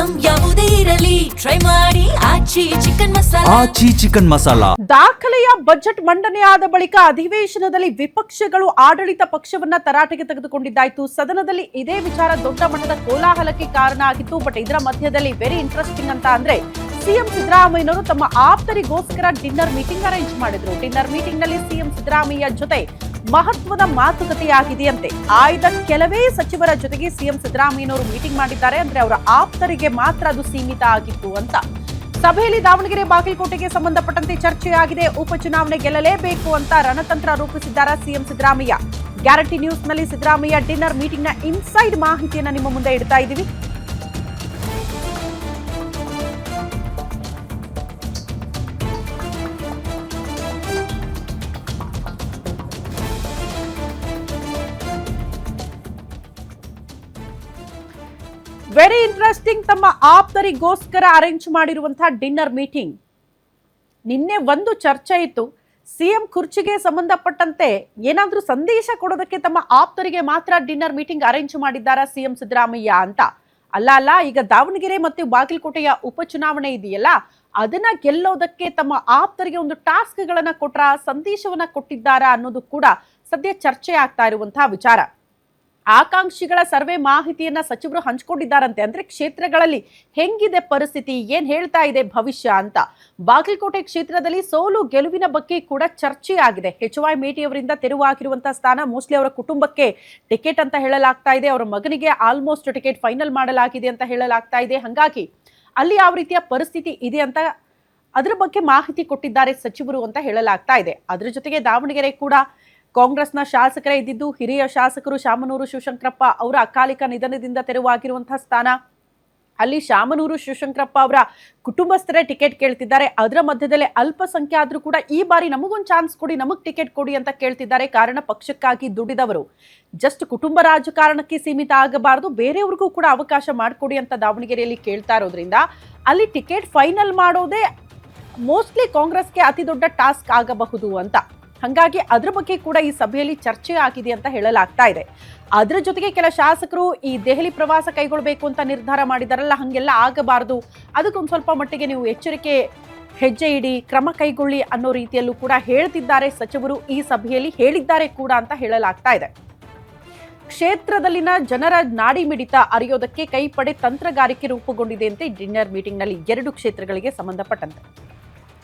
Item ಯಾವುದೇ ಇರಲಿ try ಮಾಡಿ ಆಚಿ ಚಿಕನ್ ಮಸಾಲಾ. ದಾಖಲೆಯ ಬಜೆಟ್ ಮಂಡನೆಯಾದ ಬಳಿಕ ಅಧಿವೇಶನದಲ್ಲಿ ವಿಪಕ್ಷಗಳು ಆಡಳಿತ ಪಕ್ಷವನ್ನ ತರಾಟೆಗೆ ತೆಗೆದುಕೊಂಡಿದ್ದಾಯಿತು. ಸದನದಲ್ಲಿ ಇದೇ ವಿಚಾರ ದೊಡ್ಡ ಮಟ್ಟದ ಕೋಲಾಹಲಕ್ಕೆ ಕಾರಣ ಆಗಿತ್ತು. ಬಟ್ ಇದರ ಮಧ್ಯದಲ್ಲಿ ವೆರಿ ಇಂಟ್ರೆಸ್ಟಿಂಗ್ ಅಂತ ಅಂದ್ರೆ ಸಿಎಂ ಸಿದ್ದರಾಮಯ್ಯನವರು ತಮ್ಮ ಆಪ್ತರಿಗೋಸ್ಕರ ಡಿನ್ನರ್ ಮೀಟಿಂಗ್ ಅರೇಂಜ್ ಮಾಡಿದ್ರು. ಡಿನ್ನರ್ ಮೀಟಿಂಗ್ ನಲ್ಲಿ ಸಿಎಂ ಸಿದ್ದರಾಮಯ್ಯ ಜೊತೆ ಮಹತ್ವದ ಮಾತುಕತೆಯಾಗಿದೆಯಂತೆ. ಆಯ್ದ ಕೆಲವೇ ಸಚಿವರ ಜೊತೆಗೆ ಸಿಎಂ ಸಿದ್ದರಾಮಯ್ಯನವರು ಮೀಟಿಂಗ್ ಮಾಡಿದ್ದಾರೆ. ಅಂದ್ರೆ ಅವರ ಆಪ್ತರಿಗೆ ಮಾತ್ರ ಅದು ಸೀಮಿತ ಆಗಿತ್ತು ಅಂತ. ಸಭೆಯಲ್ಲಿ ದಾವಣಗೆರೆ ಬಾಗಲಕೋಟೆಗೆ ಸಂಬಂಧಪಟ್ಟಂತೆ ಚರ್ಚೆಯಾಗಿದೆ. ಉಪಚುನಾವಣೆ ಗೆಲ್ಲಲೇಬೇಕು ಅಂತ ರಣತಂತ್ರ ರೂಪಿಸಿದ್ದಾರೆ ಸಿಎಂ ಸಿದ್ದರಾಮಯ್ಯ. ಗ್ಯಾರಂಟಿ ನ್ಯೂಸ್ ನಲ್ಲಿ ಸಿದ್ದರಾಮಯ್ಯ ಡಿನ್ನರ್ ಮೀಟಿಂಗ್ ನ ಇನ್ಸೈಡ್ ಮಾಹಿತಿಯನ್ನ ನಿಮ್ಮ ಮುಂದೆ ಇಡ್ತಾ ಇದ್ದೀವಿ. Very interesting. ತಮ್ಮ ಆಪ್ತರಿಗೋಸ್ಕರ ಅರೇಂಜ್ ಮಾಡಿರುವಂತಹ ಡಿನ್ನರ್ ಮೀಟಿಂಗ್. ನಿನ್ನೆ ಒಂದು ಚರ್ಚೆ ಇತ್ತು, ಸಿಎಂ ಕುರ್ಚಿಗೆ ಸಂಬಂಧಪಟ್ಟಂತೆ ಏನಾದ್ರೂ ಸಂದೇಶ ಕೊಡೋದಕ್ಕೆ ತಮ್ಮ ಆಪ್ತರಿಗೆ ಮಾತ್ರ ಡಿನ್ನರ್ ಮೀಟಿಂಗ್ ಅರೇಂಜ್ ಮಾಡಿದ್ದಾರಾ ಸಿಎಂ ಸಿದ್ದರಾಮಯ್ಯ ಅಂತ. ಅಲ್ಲ, ಈಗ ದಾವಣಗೆರೆ ಮತ್ತು ಬಾಗಲಕೋಟೆಯ ಉಪಚುನಾವಣೆ ಇದೆಯಲ್ಲ, ಅದನ್ನ ಗೆಲ್ಲೋದಕ್ಕೆ ತಮ್ಮ ಆಪ್ತರಿಗೆ ಒಂದು ಟಾಸ್ಕ್ ಗಳನ್ನ ಕೊಟ್ರ, ಸಂದೇಶವನ್ನ ಕೊಟ್ಟಿದ್ದಾರಾ ಅನ್ನೋದು ಕೂಡ ಸದ್ಯ ಚರ್ಚೆ ಆಗ್ತಾ ಇರುವಂತಹ ವಿಚಾರ. ಆಕಾಂಕ್ಷಿಗಳ ಸರ್ವೆ ಮಾಹಿತಿಯನ್ನ ಸಚಿವರು ಹಂಚಿಕೊಂಡಿದ್ದಾರಂತೆ. ಅಂದ್ರೆ ಕ್ಷೇತ್ರಗಳಲ್ಲಿ ಹೆಂಗಿದೆ ಪರಿಸ್ಥಿತಿ, ಏನ್ ಹೇಳ್ತಾ ಇದೆ ಭವಿಷ್ಯ ಅಂತ. ಬಾಗಲಕೋಟೆ ಕ್ಷೇತ್ರದಲ್ಲಿ ಸೋಲು ಗೆಲುವಿನ ಬಗ್ಗೆ ಕೂಡ ಚರ್ಚೆ ಆಗಿದೆ. HY ಮೇಟಿ ಅವರಿಂದ ತೆರವಾಗಿರುವಂತಹ ಸ್ಥಾನ ಮೋಸ್ಟ್ಲಿ ಅವರ ಕುಟುಂಬಕ್ಕೆ ಟಿಕೆಟ್ ಅಂತ ಹೇಳಲಾಗ್ತಾ ಇದೆ. ಅವರ ಮಗನಿಗೆ ಆಲ್ಮೋಸ್ಟ್ ಟಿಕೆಟ್ ಫೈನಲ್ ಮಾಡಲಾಗಿದೆ ಅಂತ ಹೇಳಲಾಗ್ತಾ ಇದೆ. ಹಾಗಾಗಿ ಅಲ್ಲಿ ಯಾವ ರೀತಿಯ ಪರಿಸ್ಥಿತಿ ಇದೆ ಅಂತ ಅದರ ಬಗ್ಗೆ ಮಾಹಿತಿ ಕೊಟ್ಟಿದ್ದಾರೆ ಸಚಿವರು ಅಂತ ಹೇಳಲಾಗ್ತಾ ಇದೆ. ಅದ್ರ ಜೊತೆಗೆ ದಾವಣಗೆರೆ ಕೂಡ ಕಾಂಗ್ರೆಸ್ನ ಶಾಸಕರೇ ಇದ್ದಿದ್ದು, ಹಿರಿಯ ಶಾಸಕರು ಶಾಮನೂರು ಶಿವಶಂಕರಪ್ಪ ಅವರ ಅಕಾಲಿಕ ನಿಧನದಿಂದ ತೆರವಾಗಿರುವಂತಹ ಸ್ಥಾನ. ಅಲ್ಲಿ ಶಾಮನೂರು ಶಿವಶಂಕರಪ್ಪ ಅವರ ಕುಟುಂಬಸ್ಥರೇ ಟಿಕೆಟ್ ಕೇಳ್ತಿದ್ದಾರೆ. ಅದರ ಮಧ್ಯದಲ್ಲೇ ಅಲ್ಪಸಂಖ್ಯಾತರು ಕೂಡ ಈ ಬಾರಿ ನಮಗೊಂದು ಚಾನ್ಸ್ ಕೊಡಿ, ನಮಗ್ ಟಿಕೆಟ್ ಕೊಡಿ ಅಂತ ಕೇಳ್ತಿದ್ದಾರೆ. ಕಾರಣ ಪಕ್ಷಕ್ಕಾಗಿ ದುಡಿದವರು. ಜಸ್ಟ್ ಕುಟುಂಬ ರಾಜಕಾರಣಕ್ಕೆ ಸೀಮಿತ ಆಗಬಾರದು, ಬೇರೆಯವ್ರಿಗೂ ಕೂಡ ಅವಕಾಶ ಮಾಡಿಕೊಡಿ ಅಂತ ದಾವಣಗೆರೆಯಲ್ಲಿ ಕೇಳ್ತಾ ಇರೋದ್ರಿಂದ ಅಲ್ಲಿ ಟಿಕೆಟ್ ಫೈನಲ್ ಮಾಡೋದೇ ಮೋಸ್ಟ್ಲಿ ಕಾಂಗ್ರೆಸ್ಗೆ ಅತಿ ದೊಡ್ಡ ಟಾಸ್ಕ್ ಆಗಬಹುದು ಅಂತ. ಹಾಗಾಗಿ ಅದ್ರ ಬಗ್ಗೆ ಕೂಡ ಈ ಸಭೆಯಲ್ಲಿ ಚರ್ಚೆ ಆಗಿದೆ ಅಂತ ಹೇಳಲಾಗ್ತಾ ಇದೆ. ಅದರ ಜೊತೆಗೆ ಕೆಲ ಶಾಸಕರು ಈ ದೆಹಲಿ ಪ್ರವಾಸ ಕೈಗೊಳ್ಳಬೇಕು ಅಂತ ನಿರ್ಧಾರ ಮಾಡಿದಾರಲ್ಲ, ಹಂಗೆಲ್ಲ ಆಗಬಾರದು, ಅದಕ್ಕೊಂದು ಸ್ವಲ್ಪ ಮಟ್ಟಿಗೆ ನೀವು ಎಚ್ಚರಿಕೆ ಹೆಜ್ಜೆ ಇಡಿ, ಕ್ರಮ ಕೈಗೊಳ್ಳಿ ಅನ್ನೋ ರೀತಿಯಲ್ಲೂ ಕೂಡ ಹೇಳ್ತಿದ್ದಾರೆ ಸಚಿವರು. ಈ ಸಭೆಯಲ್ಲಿ ಹೇಳಿದ್ದಾರೆ ಕೂಡ ಅಂತ ಹೇಳಲಾಗ್ತಾ ಇದೆ. ಕ್ಷೇತ್ರದಲ್ಲಿನ ಜನರ ನಾಡಿ ಮಿಡಿತ ಅರಿಯೋದಕ್ಕೆ ಕೈಪಡೆ ತಂತ್ರಗಾರಿಕೆ ರೂಪುಗೊಂಡಿದೆ ಅಂತ ಡಿನ್ನರ್ ಮೀಟಿಂಗ್ ನಲ್ಲಿ 2 ಕ್ಷೇತ್ರಗಳಿಗೆ ಸಂಬಂಧಪಟ್ಟಂತೆ